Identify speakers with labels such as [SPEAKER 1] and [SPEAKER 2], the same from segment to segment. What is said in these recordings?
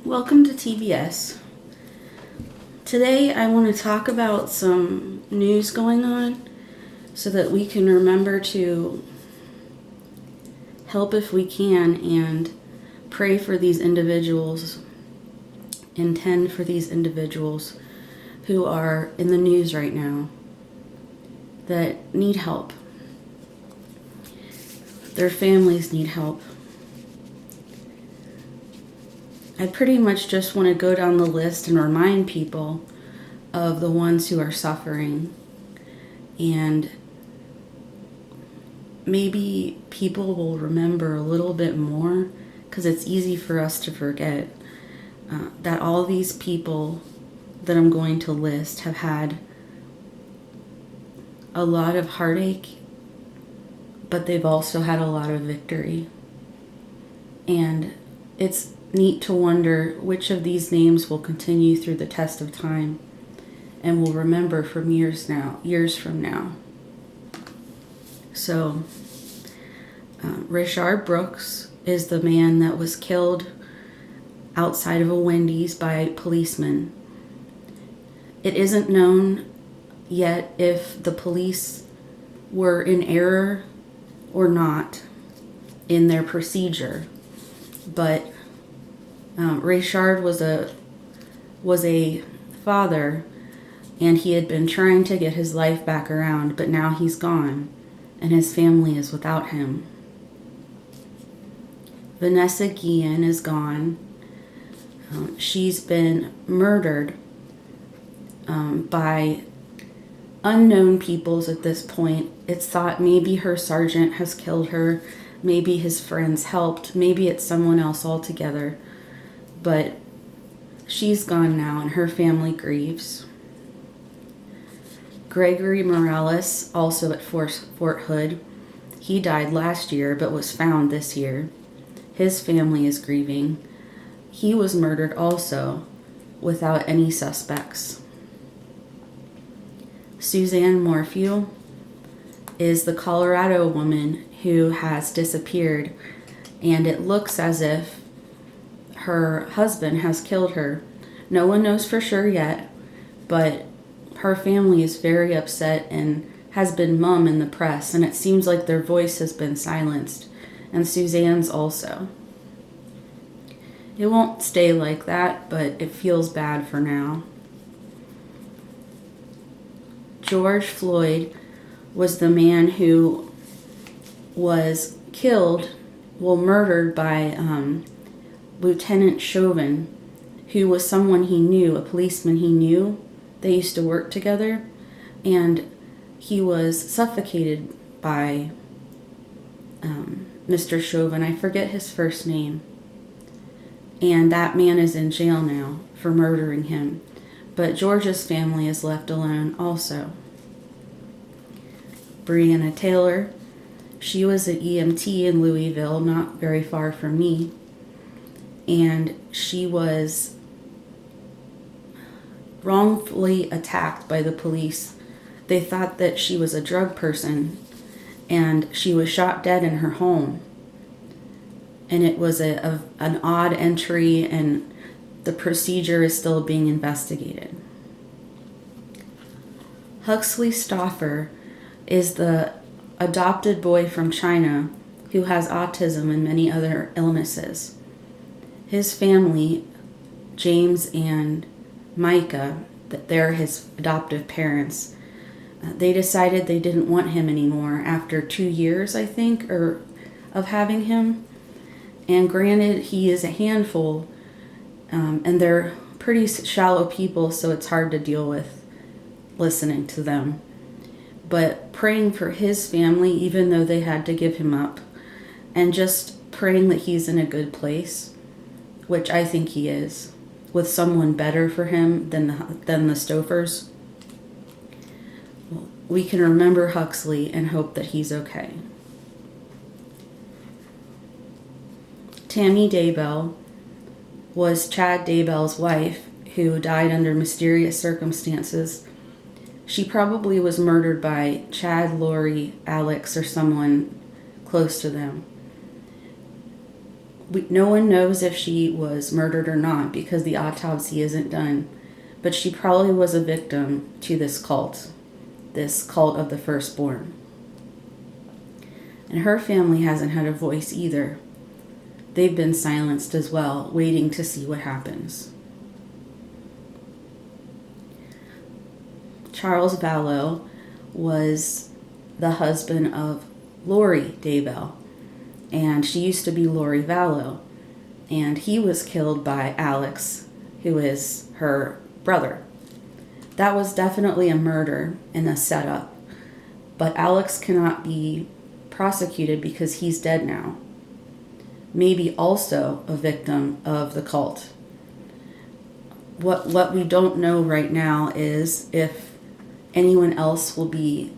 [SPEAKER 1] Welcome to TBS. Today I want to talk about some news going on so that we can remember to help if we can and pray for these individuals and tend for these individuals who are in the news right now that need help. Their families need help. I pretty much just want to go down the list and remind people of the ones who are suffering. And maybe people will remember a little bit more, because it's easy for us to forget that all these people that I'm going to list have had a lot of heartache, but they've also had a lot of victory. And it's neat to wonder which of these names will continue through the test of time and will remember from years from now. So, Rashard Brooks is the man that was killed outside of a Wendy's by policemen. It isn't known yet if the police were in error or not in their procedure, but Rashard was a father, and he had been trying to get his life back around, but now he's gone, and his family is without him. Vanessa Guillen is gone. She's been murdered by unknown peoples at this point. It's thought maybe her sergeant has killed her, maybe his friends helped, maybe it's someone else altogether. But she's gone now, and her family grieves. Gregory Morales, also at Fort Hood, he died last year but was found this year. His family is grieving. He was murdered also, without any suspects. Suzanne Morphew is the Colorado woman who has disappeared, and it looks as if her husband has killed her. No one knows for sure yet, but her family is very upset and has been mum in the press, and it seems like their voice has been silenced, and Suzanne's also. It won't stay like that, but it feels bad for now. George Floyd was the man who was murdered by Lieutenant Chauvin, who was someone he knew, a policeman he knew. They used to work together, and he was suffocated by Mr. Chauvin. I forget his first name. And that man is in jail now for murdering him. But George's family is left alone also. Brianna Taylor, she was an EMT in Louisville, not very far from me. And she was wrongfully attacked by the police. They thought that she was a drug person, and she was shot dead in her home. And it was an odd entry, and the procedure is still being investigated. Huxley Stauffer is the adopted boy from China who has autism and many other illnesses. His family, James and Micah, that they're his adoptive parents, they decided they didn't want him anymore after 2 years, I think, of having him. And granted, he is a handful, and they're pretty shallow people, so it's hard to deal with listening to them. But praying for his family, even though they had to give him up, and just praying that he's in a good place, which I think he is, with someone better for him than the Stofers. We can remember Huxley and hope that he's okay. Tammy Daybell was Chad Daybell's wife, who died under mysterious circumstances. She probably was murdered by Chad, Lori, Alex, or someone close to them. No one knows if she was murdered or not because the autopsy isn't done, but she probably was a victim to this cult of the firstborn. And her family hasn't had a voice either. They've been silenced as well, waiting to see what happens. Charles Vallow was the husband of Lori Daybell, and she used to be Lori Vallow, and he was killed by Alex, who is her brother. That was definitely a murder and a setup, but Alex cannot be prosecuted because he's dead now. Maybe also a victim of the cult. What we don't know right now is if anyone else will be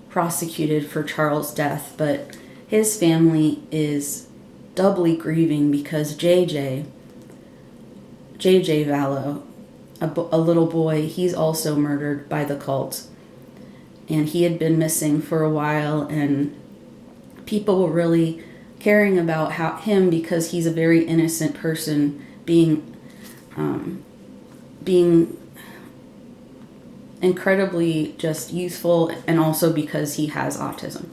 [SPEAKER 1] prosecuted for Charles' death, but his family is doubly grieving because JJ Vallow, a little boy, he's also murdered by the cult. And he had been missing for a while, and people were really caring about him because he's a very innocent person being incredibly just youthful, and also because he has autism.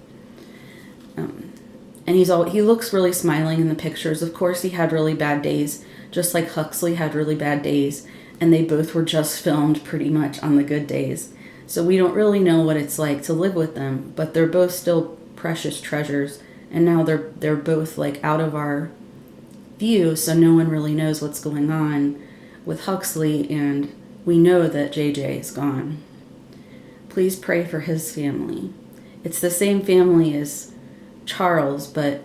[SPEAKER 1] And he looks really smiling in the pictures. Of course, he had really bad days, just like Huxley had really bad days, and they both were just filmed pretty much on the good days. So we don't really know what it's like to live with them, but they're both still precious treasures, and now they're both like out of our view, so no one really knows what's going on with Huxley, and we know that JJ is gone. Please pray for his family. It's the same family as Charles, but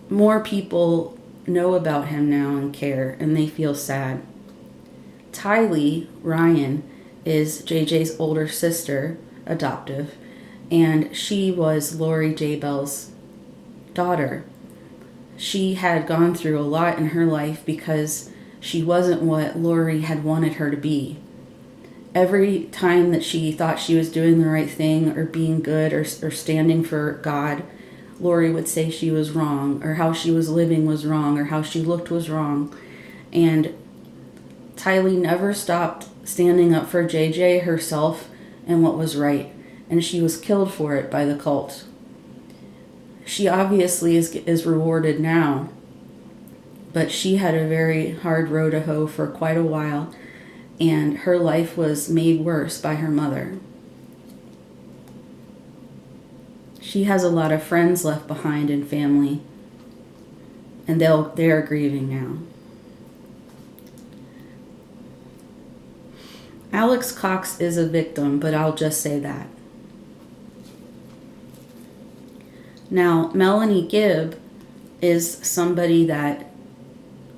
[SPEAKER 1] more people know about him now and care, and they feel sad. Tylee Ryan is JJ's older sister, adoptive, and she was Lori Daybell's daughter. She had gone through a lot in her life because she wasn't what Lori had wanted her to be. Every time that she thought she was doing the right thing or being good or standing for God, Lori would say she was wrong, or how she was living was wrong, or how she looked was wrong. And Tylee never stopped standing up for JJ herself and what was right, and she was killed for it by the cult. She obviously is rewarded now, but she had a very hard row to hoe for quite a while, and her life was made worse by her mother. She has a lot of friends left behind and family, and they are grieving now. Alex Cox is a victim, but I'll just say that. Now, Melanie Give is somebody that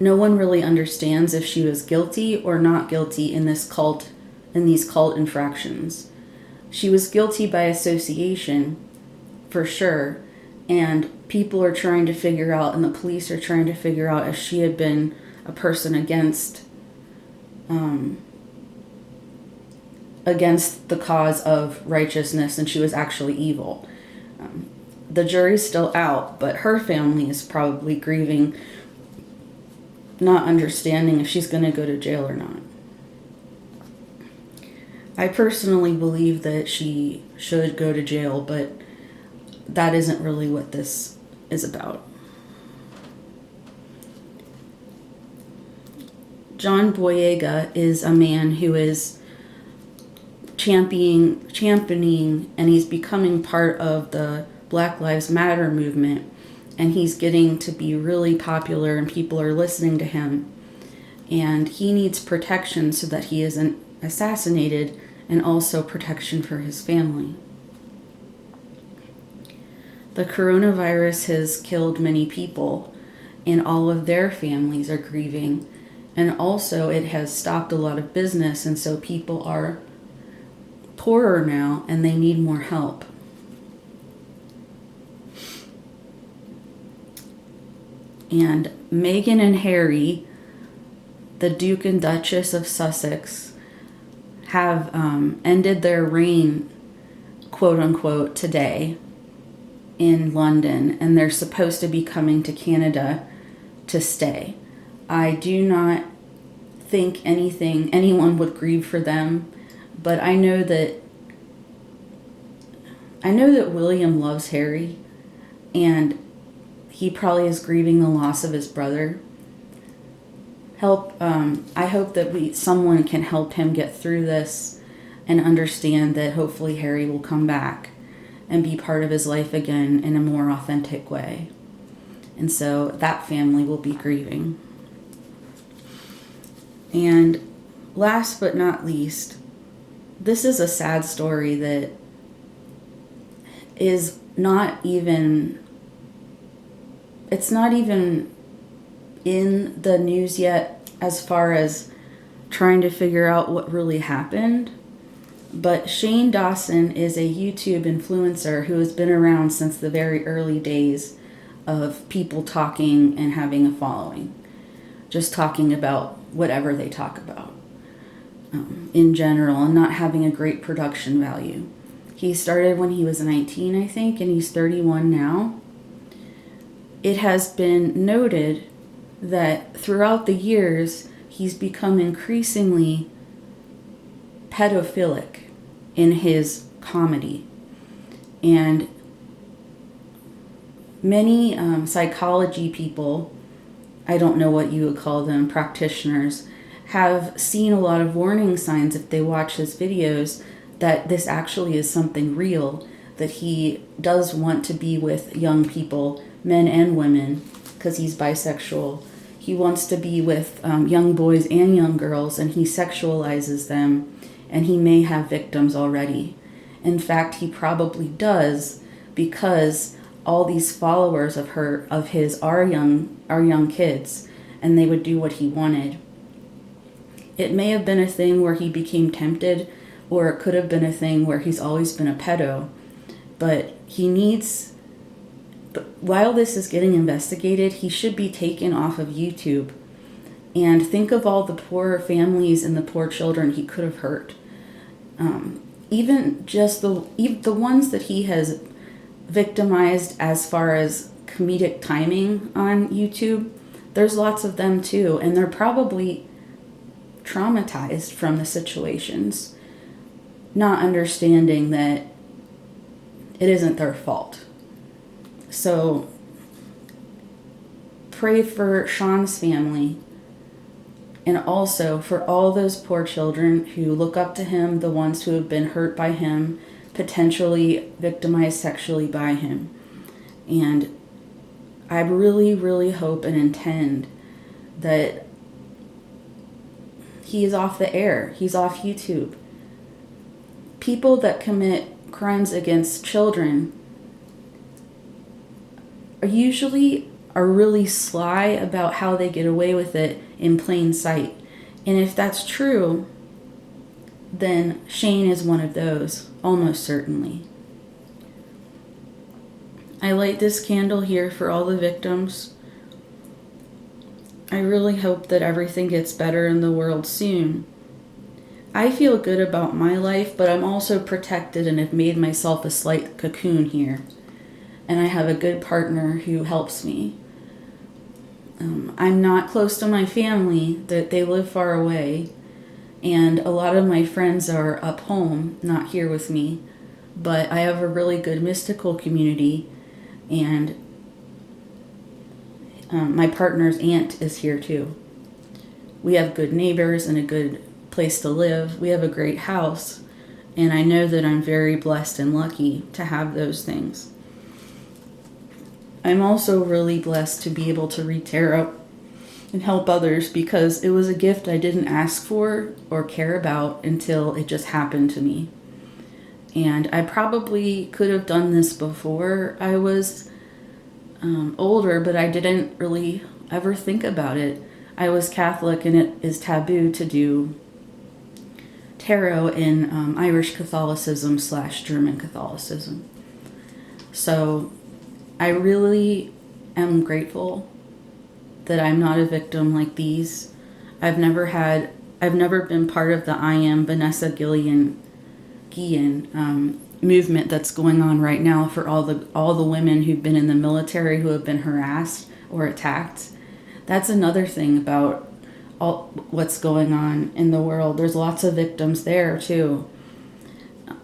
[SPEAKER 1] no one really understands if she was guilty or not guilty in these cult infractions. She was guilty by association, for sure, and people are trying to figure out, and the police are trying to figure out if she had been a person against the cause of righteousness, and she was actually evil. The jury's still out, but her family is probably grieving, not understanding if she's going to go to jail or not. I personally believe that she should go to jail, but that isn't really what this is about. John Boyega is a man who is championing, and he's becoming part of the Black Lives Matter movement, and he's getting to be really popular and people are listening to him, and he needs protection so that he isn't assassinated, and also protection for his family. The coronavirus has killed many people, and all of their families are grieving, and also it has stopped a lot of business, and so people are poorer now and they need more help. And Meghan and Harry, the Duke and Duchess of Sussex, have ended their reign, quote unquote, today in London, and they're supposed to be coming to Canada to stay. I do not think anyone would grieve for them, but I know that William loves Harry, and he probably is grieving the loss of his brother. I hope that someone can help him get through this and understand that hopefully Harry will come back and be part of his life again in a more authentic way. And so that family will be grieving. And last but not least, this is a sad story that is not even in the news yet as far as trying to figure out what really happened. But Shane Dawson is a YouTube influencer who has been around since the very early days of people talking and having a following. Just talking about whatever they talk about in general, and not having a great production value. He started when he was 19, I think, and he's 31 now. It has been noted that throughout the years, he's become increasingly pedophilic in his comedy. And many psychology people, I don't know what you would call them, practitioners, have seen a lot of warning signs if they watch his videos that this actually is something real, that he does want to be with young people, men and women, because he's bisexual. He wants to be with young boys and young girls, and he sexualizes them, and he may have victims already. In fact, he probably does, because all these followers of his are young kids, and they would do what he wanted. It may have been a thing where he became tempted, or it could have been a thing where he's always been a pedo. But while this is getting investigated, he should be taken off of YouTube. And think of all the poor families and the poor children he could have hurt. Even just the ones that he has victimized as far as comedic timing on YouTube, there's lots of them too, and they're probably traumatized from the situations, not understanding that it isn't their fault. So pray for Sean's family, and also for all those poor children who look up to him, the ones who have been hurt by him, potentially victimized sexually by him. And I really, really hope and intend that he is off the air. He's off YouTube. People that commit crimes against children are really sly about how they get away with it in plain sight. And if that's true, then Shane is one of those, almost certainly. I light this candle here for all the victims. I really hope that everything gets better in the world soon. I feel good about my life, but I'm also protected and have made myself a slight cocoon here. And I have a good partner who helps me. I'm not close to my family, that they live far away, and a lot of my friends are up home, not here with me, but I have a really good mystical community, and my partner's aunt is here too. We have good neighbors and a good place to live. We have a great house, and I know that I'm very blessed and lucky to have those things. I'm also really blessed to be able to read tarot and help others, because it was a gift I didn't ask for or care about until it just happened to me. And I probably could have done this before I was older, but I didn't really ever think about it. I was Catholic, and it is taboo to do tarot in Irish Catholicism / German Catholicism. So I really am grateful that I'm not a victim like these. I've never been part of the I Am Vanessa Guillen movement that's going on right now for all the women who've been in the military who have been harassed or attacked. That's another thing about all what's going on in the world. There's lots of victims there too,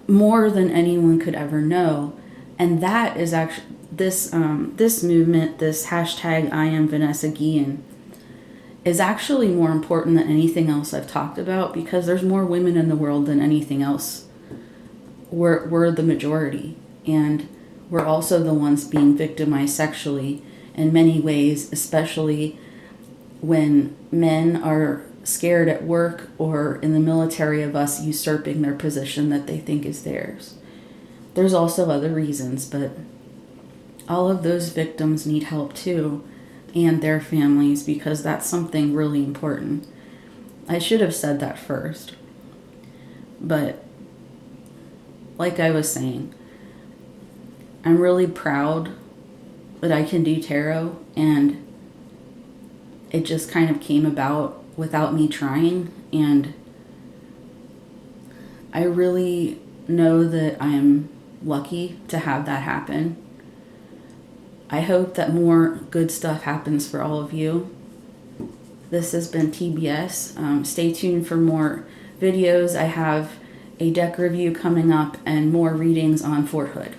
[SPEAKER 1] more than anyone could ever know. And that is actually this movement, this hashtag I am Vanessa Guillen, is actually more important than anything else I've talked about, because there's more women in the world than anything else. We're the majority, and we're also the ones being victimized sexually in many ways, especially when men are scared at work or in the military of us usurping their position that they think is theirs. There's also other reasons, but all of those victims need help too, and their families, because that's something really important. I should have said that first. But like I was saying, I'm really proud that I can do tarot, and it just kind of came about without me trying, and I really know that I'm lucky to have that happen. I hope that more good stuff happens for all of you. This has been TBS. Stay tuned for more videos. I have a deck review coming up and more readings on Forthood.